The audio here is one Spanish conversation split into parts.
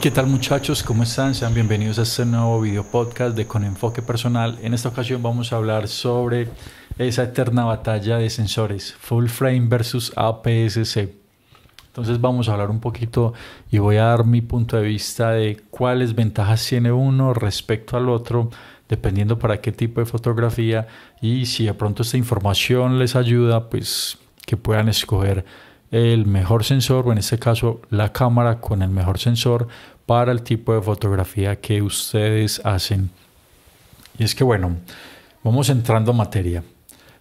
¿Qué tal muchachos? ¿Cómo están? Sean bienvenidos a este nuevo video podcast de Con Enfoque Personal. En esta ocasión vamos a hablar sobre esa eterna batalla de sensores, Full Frame versus APS-C. Entonces vamos a hablar un poquito y voy a dar mi punto de vista de cuáles ventajas tiene uno respecto al otro, dependiendo para qué tipo de fotografía, y si de pronto esta información les ayuda, pues que puedan escoger el mejor sensor, o en este caso la cámara con el mejor sensor para el tipo de fotografía que ustedes hacen. Y es que bueno, vamos entrando a materia.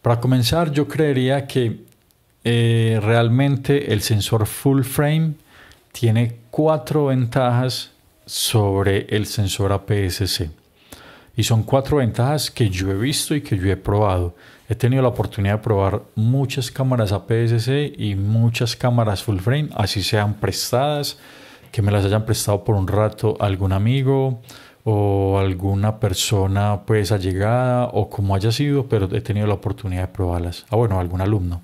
Para comenzar, yo creería que realmente el sensor full frame tiene 4 ventajas sobre el sensor APS-C. Y son 4 ventajas que yo he visto y que yo he probado. He tenido la oportunidad de probar muchas cámaras APS-C y muchas cámaras full frame, así sean prestadas, que me las hayan prestado por un rato algún amigo o alguna persona pues allegada o como haya sido, pero he tenido la oportunidad de probarlas. Bueno, algún alumno.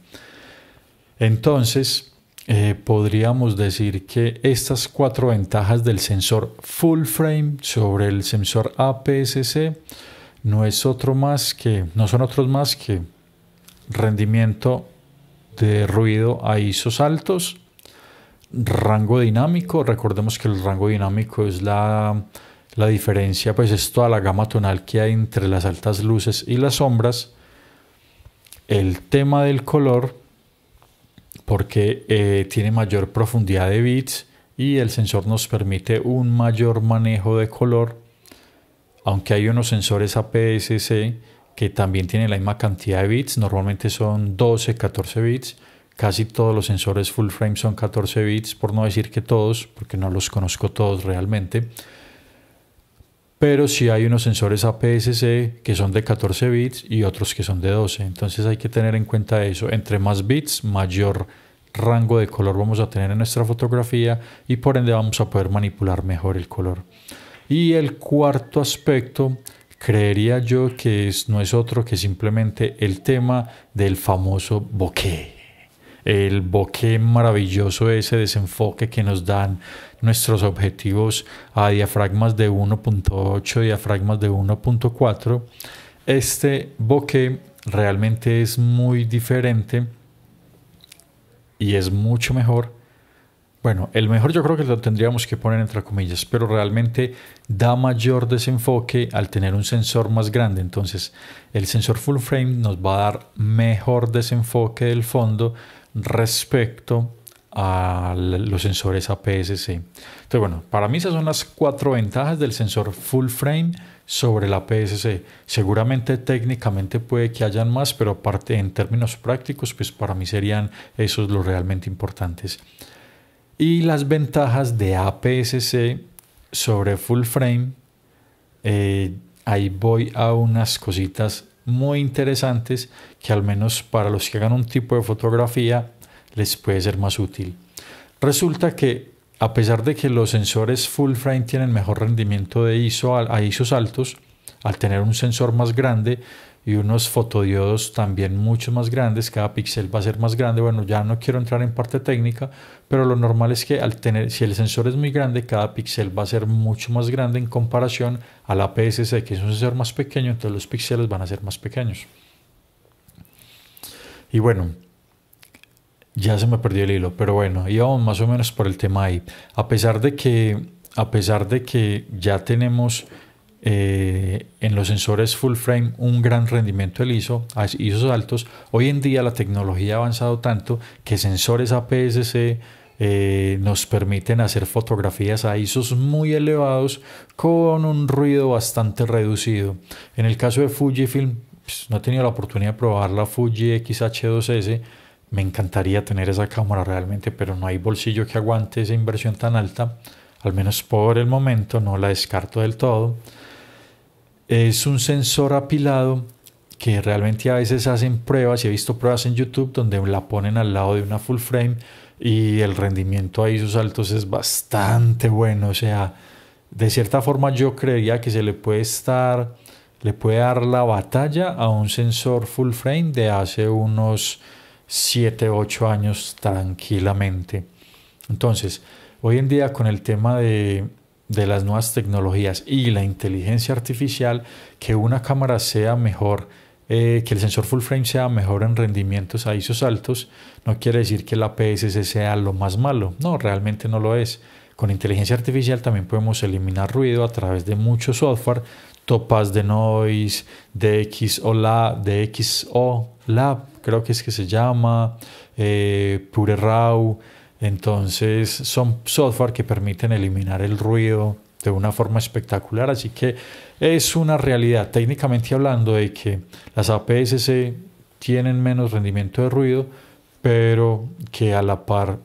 Entonces, podríamos decir que estas 4 ventajas del sensor full frame sobre el sensor APS-C no son otros más que rendimiento de ruido a ISOs altos, rango dinámico. Recordemos que el rango dinámico es la diferencia, pues es toda la gama tonal que hay entre las altas luces y las sombras. El tema del color, porque tiene mayor profundidad de bits y el sensor nos permite un mayor manejo de color, aunque hay unos sensores APS-C que también tienen la misma cantidad de bits, normalmente son 12, 14 bits, casi todos los sensores full frame son 14 bits, por no decir que todos, porque no los conozco todos realmente, pero sí hay unos sensores APS-C que son de 14 bits y otros que son de 12, entonces hay que tener en cuenta eso. Entre más bits, mayor rango de color vamos a tener en nuestra fotografía y por ende vamos a poder manipular mejor el color. Y el cuarto aspecto, creería yo que no es otro que simplemente el tema del famoso bokeh. El bokeh maravilloso, ese desenfoque que nos dan nuestros objetivos a diafragmas de 1.8, diafragmas de 1.4. Este bokeh realmente es muy diferente y es mucho mejor. Bueno, el mejor yo creo que lo tendríamos que poner entre comillas, pero realmente da mayor desenfoque al tener un sensor más grande. Entonces, el sensor full frame nos va a dar mejor desenfoque del fondo respecto a los sensores APS-C. Entonces, bueno, para mí esas son las 4 ventajas del sensor full frame sobre el APS-C. Seguramente técnicamente puede que hayan más, pero aparte en términos prácticos, pues para mí serían esos los realmente importantes. Y las ventajas de APS-C sobre full frame, ahí voy a unas cositas muy interesantes que al menos para los que hagan un tipo de fotografía les puede ser más útil. Resulta que a pesar de que los sensores full frame tienen mejor rendimiento de ISO a ISOs altos, al tener un sensor más grande y unos fotodiodos también mucho más grandes, cada píxel va a ser más grande. Bueno, ya no quiero entrar en parte técnica, pero lo normal es que si el sensor es muy grande, cada píxel va a ser mucho más grande en comparación al APS-C, que es un sensor más pequeño, entonces los píxeles van a ser más pequeños. Y bueno, ya se me perdió el hilo, pero bueno, íbamos más o menos por el tema ahí. A pesar de que ya tenemos en los sensores full frame un gran rendimiento del ISO, a ISOs altos, hoy en día la tecnología ha avanzado tanto que sensores APS-C nos permiten hacer fotografías a ISOs muy elevados con un ruido bastante reducido. En el caso de Fujifilm, pues, no he tenido la oportunidad de probar la Fuji X-H2S. Me encantaría tener esa cámara realmente, pero no hay bolsillo que aguante esa inversión tan alta, al menos por el momento. No la descarto del todo. Es un sensor apilado que realmente a veces hacen pruebas, y he visto pruebas en YouTube donde la ponen al lado de una full frame y el rendimiento a ISOs altos es bastante bueno. O sea, de cierta forma yo creería que le puede dar la batalla a un sensor full frame de hace unos 7, 8 años tranquilamente. Entonces, hoy en día con el tema de de las nuevas tecnologías y la inteligencia artificial, que una cámara sea mejor, que el sensor full frame sea mejor en rendimientos a ISOs altos, no quiere decir que el APS-C sea lo más malo. No, realmente no lo es. Con inteligencia artificial también podemos eliminar ruido a través de mucho software, Topaz Denoise, DxO Lab, creo que es que se llama, Pure Raw. Entonces son software que permiten eliminar el ruido de una forma espectacular, así que es una realidad técnicamente hablando de que las APS-C tienen menos rendimiento de ruido, pero que a la par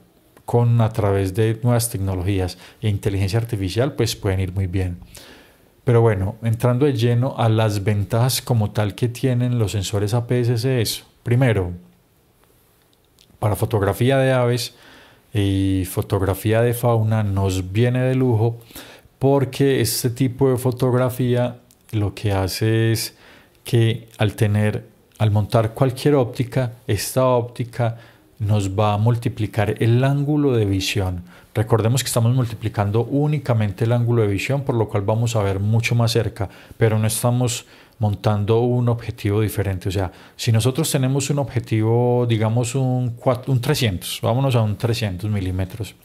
a través de nuevas tecnologías e inteligencia artificial pues pueden ir muy bien. Pero bueno, entrando de lleno a las ventajas como tal que tienen los sensores APS-C, es primero, para fotografía de aves y fotografía de fauna nos viene de lujo, porque este tipo de fotografía lo que hace es que al montar cualquier óptica, esta óptica nos va a multiplicar el ángulo de visión. Recordemos que estamos multiplicando únicamente el ángulo de visión, por lo cual vamos a ver mucho más cerca, pero no estamos montando un objetivo diferente. O sea, si nosotros tenemos un objetivo, digamos un 300, vámonos a un 300 milímetros.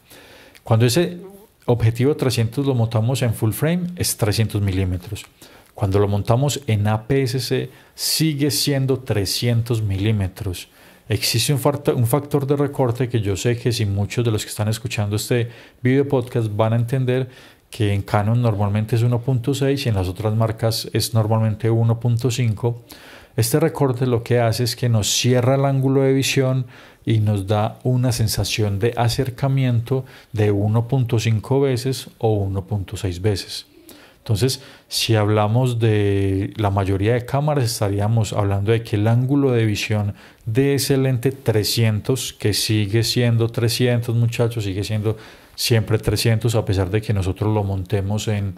Cuando ese objetivo 300 lo montamos en full frame, es 300 milímetros. Cuando lo montamos en APS-C, sigue siendo 300 milímetros. Existe un factor de recorte que yo sé que si muchos de los que están escuchando este video podcast van a entender, que en Canon normalmente es 1.6 y en las otras marcas es normalmente 1.5. Este recorte lo que hace es que nos cierra el ángulo de visión y nos da una sensación de acercamiento de 1.5 veces o 1.6 veces. Entonces, si hablamos de la mayoría de cámaras, estaríamos hablando de que el ángulo de visión de ese lente 300, que sigue siendo 300, muchachos, sigue siendo siempre 300, a pesar de que nosotros lo montemos en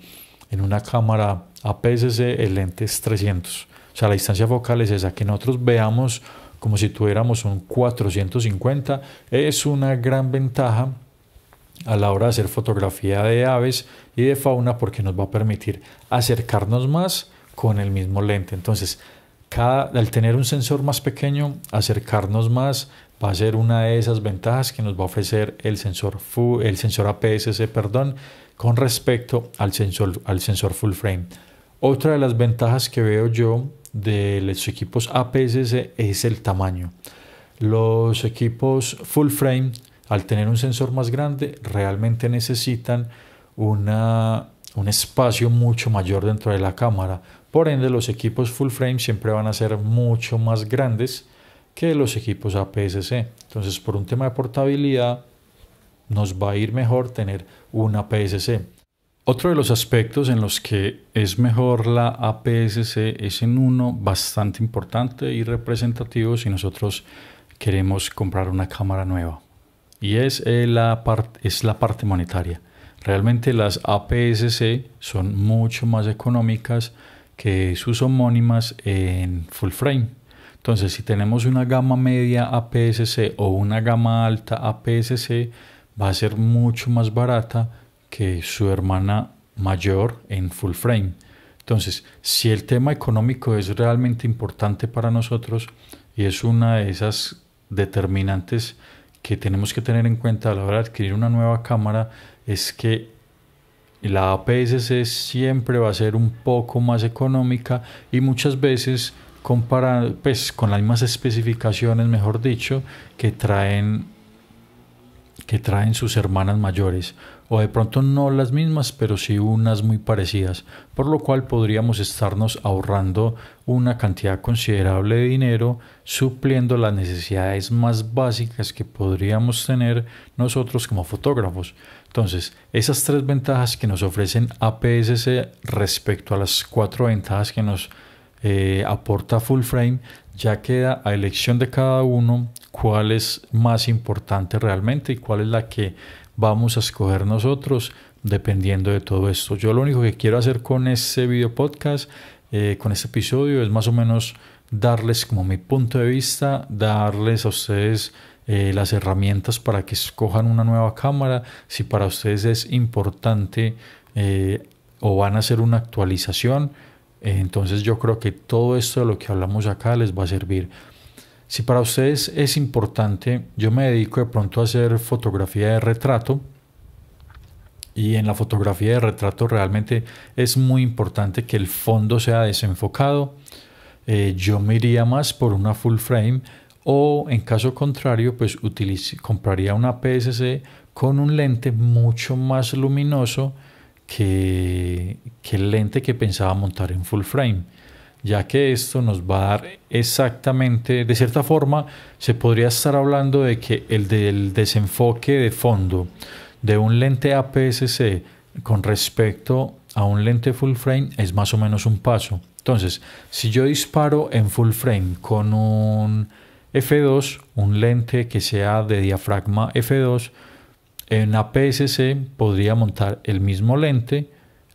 una cámara APS-C, el lente es 300. O sea, la distancia focal es esa, que nosotros veamos como si tuviéramos un 450, es una gran ventaja a la hora de hacer fotografía de aves y de fauna, porque nos va a permitir acercarnos más con el mismo lente. Entonces, al tener un sensor más pequeño, acercarnos más va a ser una de esas ventajas que nos va a ofrecer el sensor APS-C, con respecto al sensor full frame. Otra de las ventajas que veo yo de los equipos APS-C es el tamaño. Los equipos full frame, al tener un sensor más grande, realmente necesitan un espacio mucho mayor dentro de la cámara. Por ende, los equipos full frame siempre van a ser mucho más grandes que los equipos APS-C. Entonces, por un tema de portabilidad, nos va a ir mejor tener un APS-C. Otro de los aspectos en los que es mejor la APS-C es en uno bastante importante y representativo si nosotros queremos comprar una cámara nueva. Y es la parte monetaria. Realmente las APS-C son mucho más económicas que sus homónimas en full frame. Entonces, si tenemos una gama media APS-C o una gama alta APS-C, va a ser mucho más barata que su hermana mayor en full frame. Entonces, si el tema económico es realmente importante para nosotros y es una de esas determinantes que tenemos que tener en cuenta a la hora de adquirir una nueva cámara, es que la APS-C siempre va a ser un poco más económica y muchas veces con las mismas especificaciones, mejor dicho, que traen sus hermanas mayores, o de pronto no las mismas, pero sí unas muy parecidas, por lo cual podríamos estarnos ahorrando una cantidad considerable de dinero, supliendo las necesidades más básicas que podríamos tener nosotros como fotógrafos. Entonces, esas tres ventajas que nos ofrecen APS-C respecto a las cuatro ventajas que nos aporta full frame, ya queda a elección de cada uno cuál es más importante realmente y cuál es la que vamos a escoger nosotros dependiendo de todo esto. Yo lo único que quiero hacer con este video podcast, con este episodio, es más o menos darles como mi punto de vista, darles a ustedes las herramientas para que escojan una nueva cámara. Si para ustedes es importante o van a hacer una actualización. Entonces yo creo que todo esto de lo que hablamos acá les va a servir. Si para ustedes es importante, yo me dedico de pronto a hacer fotografía de retrato, y en la fotografía de retrato realmente es muy importante que el fondo sea desenfocado. Yo me iría más por una full frame, o en caso contrario pues compraría una PSC con un lente mucho más luminoso que el lente que pensaba montar en full frame, ya que esto nos va a dar exactamente, de cierta forma se podría estar hablando de que el del desenfoque de fondo de un lente APS-C con respecto a un lente full frame es más o menos un paso. Entonces, si yo disparo en full frame con un F2, un lente que sea de diafragma F2, en APS-C podría montar el mismo lente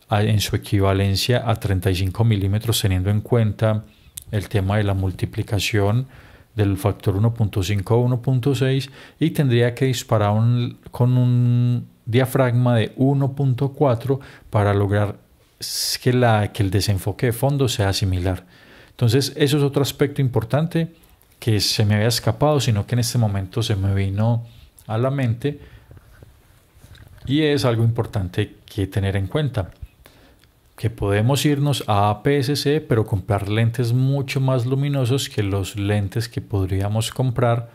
en su equivalencia a 35 milímetros, teniendo en cuenta el tema de la multiplicación del factor 1.5 o 1.6, y tendría que disparar con un diafragma de 1.4 para lograr que el desenfoque de fondo sea similar. Entonces eso es otro aspecto importante que se me había escapado, sino que en este momento se me vino a la mente, y es algo importante que tener en cuenta, que podemos irnos a APS-C pero comprar lentes mucho más luminosos que los lentes que podríamos comprar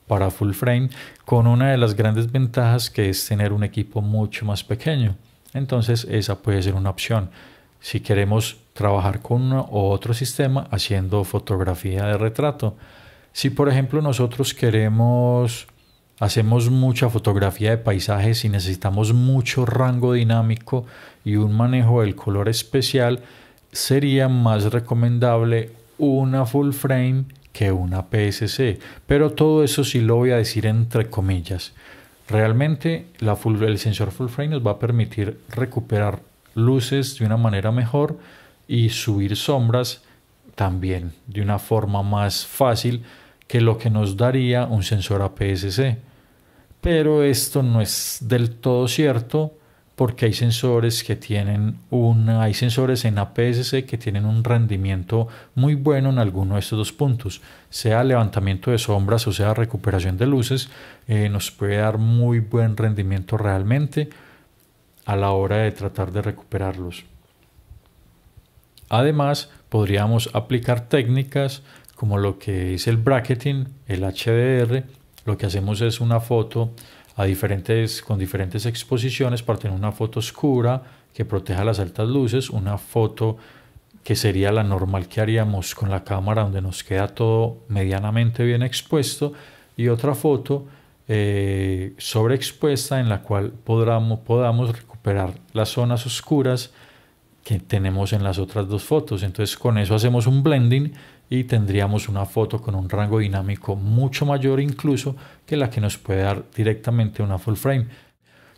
para full frame, con una de las grandes ventajas que es tener un equipo mucho más pequeño. Entonces esa puede ser una opción si queremos trabajar con uno u otro sistema haciendo fotografía de retrato. Si por ejemplo nosotros hacemos mucha fotografía de paisajes y necesitamos mucho rango dinámico y un manejo del color especial, sería más recomendable una full frame que una PSC. Pero todo eso sí lo voy a decir entre comillas. Realmente el sensor full frame nos va a permitir recuperar luces de una manera mejor y subir sombras también de una forma más fácil que lo que nos daría un sensor APS-C. Pero esto no es del todo cierto, porque hay sensores en APS-C que tienen un rendimiento muy bueno en alguno de estos dos puntos, sea levantamiento de sombras o sea recuperación de luces. Nos puede dar muy buen rendimiento realmente a la hora de tratar de recuperarlos. Además, podríamos aplicar técnicas como lo que es el bracketing, el HDR. Lo que hacemos es una foto con diferentes exposiciones para tener una foto oscura que proteja las altas luces, una foto que sería la normal que haríamos con la cámara, donde nos queda todo medianamente bien expuesto, y otra foto sobreexpuesta en la cual podamos recuperar las zonas oscuras que tenemos en las otras dos fotos. Entonces con eso hacemos un blending y tendríamos una foto con un rango dinámico mucho mayor incluso que la que nos puede dar directamente una full frame.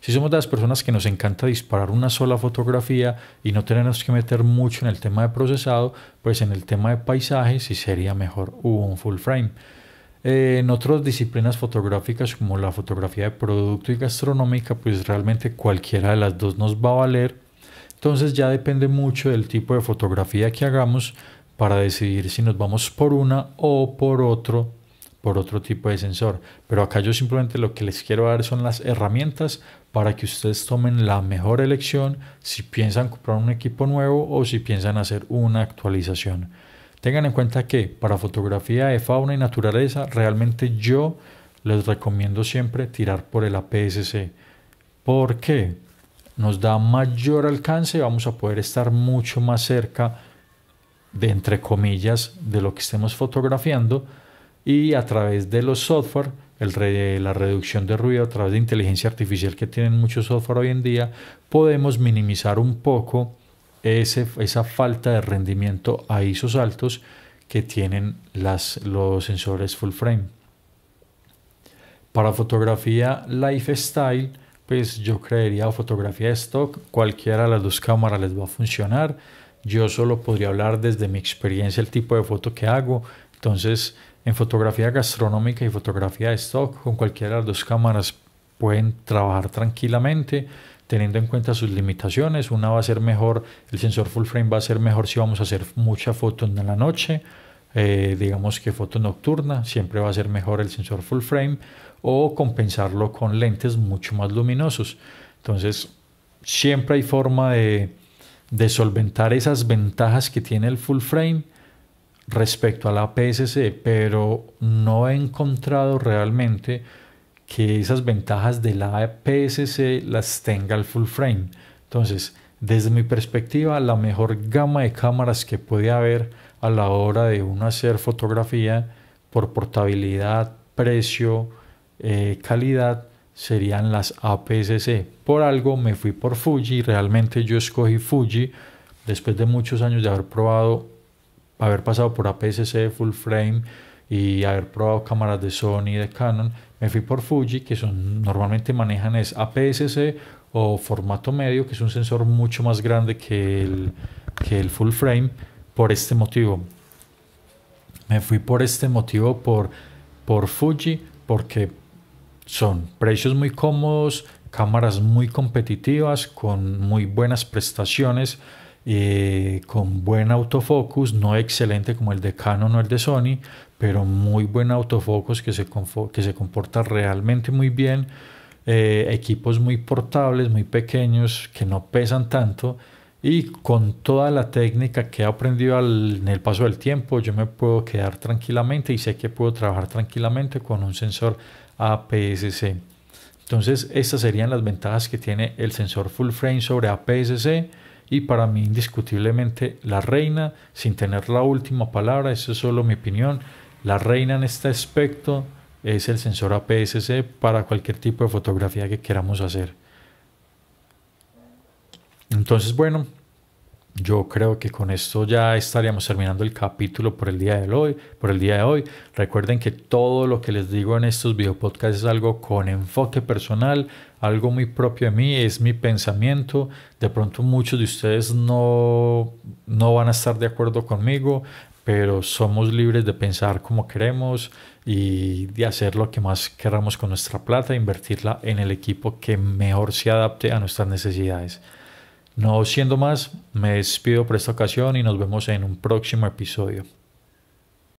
Si somos de las personas que nos encanta disparar una sola fotografía y no tenemos que meter mucho en el tema de procesado, pues en el tema de paisaje sí sería mejor un full frame. En otras disciplinas fotográficas como la fotografía de producto y gastronómica, pues realmente cualquiera de las dos nos va a valer. Entonces ya depende mucho del tipo de fotografía que hagamos para decidir si nos vamos por una o por otro tipo de sensor. Pero acá yo simplemente lo que les quiero dar son las herramientas para que ustedes tomen la mejor elección si piensan comprar un equipo nuevo o si piensan hacer una actualización. Tengan en cuenta que para fotografía de fauna y naturaleza realmente yo les recomiendo siempre tirar por el APS-C. ¿Por qué? Nos da mayor alcance, vamos a poder estar mucho más cerca de, entre comillas, de lo que estemos fotografiando, y a través de los software, la reducción de ruido a través de inteligencia artificial que tienen muchos software hoy en día, podemos minimizar un poco esa falta de rendimiento a ISOs altos que tienen los sensores full frame. Para fotografía lifestyle, pues yo creería fotografía de stock, cualquiera de las dos cámaras les va a funcionar. Yo solo podría hablar desde mi experiencia el tipo de foto que hago. Entonces, en fotografía gastronómica y fotografía de stock, con cualquiera de las dos cámaras pueden trabajar tranquilamente. teniendo en cuenta sus limitaciones. Una va a ser mejor, el sensor full frame va a ser mejor si vamos a hacer mucha foto en la noche, digamos que foto nocturna, siempre va a ser mejor el sensor full frame, o compensarlo con lentes mucho más luminosos. Entonces siempre hay forma de solventar esas ventajas que tiene el full frame respecto a la APS-C, pero no he encontrado realmente que esas ventajas de la APS-C las tenga el full frame. Entonces, desde mi perspectiva, la mejor gama de cámaras que puede haber a la hora de uno hacer fotografía por portabilidad, precio, calidad, serían las APS-C. Por algo me fui por Fuji. Realmente yo escogí Fuji después de muchos años de haber pasado por APS-C, full frame y haber probado cámaras de Sony y de Canon. Me fui por Fuji, que normalmente manejan es APS-C o formato medio, que es un sensor mucho más grande que el full frame. Por este motivo me fui por Fuji, porque son precios muy cómodos, cámaras muy competitivas, con muy buenas prestaciones, con buen autofocus, no excelente como el de Canon o el de Sony, pero muy buen autofocus que se comporta realmente muy bien. Equipos muy portables, muy pequeños, que no pesan tanto, y con toda la técnica que he aprendido en el paso del tiempo, yo me puedo quedar tranquilamente y sé que puedo trabajar tranquilamente con un sensor APS-C. Entonces estas serían las ventajas que tiene el sensor full frame sobre APS-C, y para mí indiscutiblemente la reina, sin tener la última palabra, eso es solo mi opinión, la reina en este aspecto es el sensor APS-C para cualquier tipo de fotografía que queramos hacer. Entonces, bueno, yo creo que con esto ya estaríamos terminando el capítulo por el día de hoy. Recuerden que todo lo que les digo en estos videopodcasts es algo con enfoque personal, algo muy propio de mí, es mi pensamiento. De pronto muchos de ustedes no van a estar de acuerdo conmigo, pero somos libres de pensar como queremos y de hacer lo que más queramos con nuestra plata, invertirla en el equipo que mejor se adapte a nuestras necesidades. No siendo más, me despido por esta ocasión y nos vemos en un próximo episodio.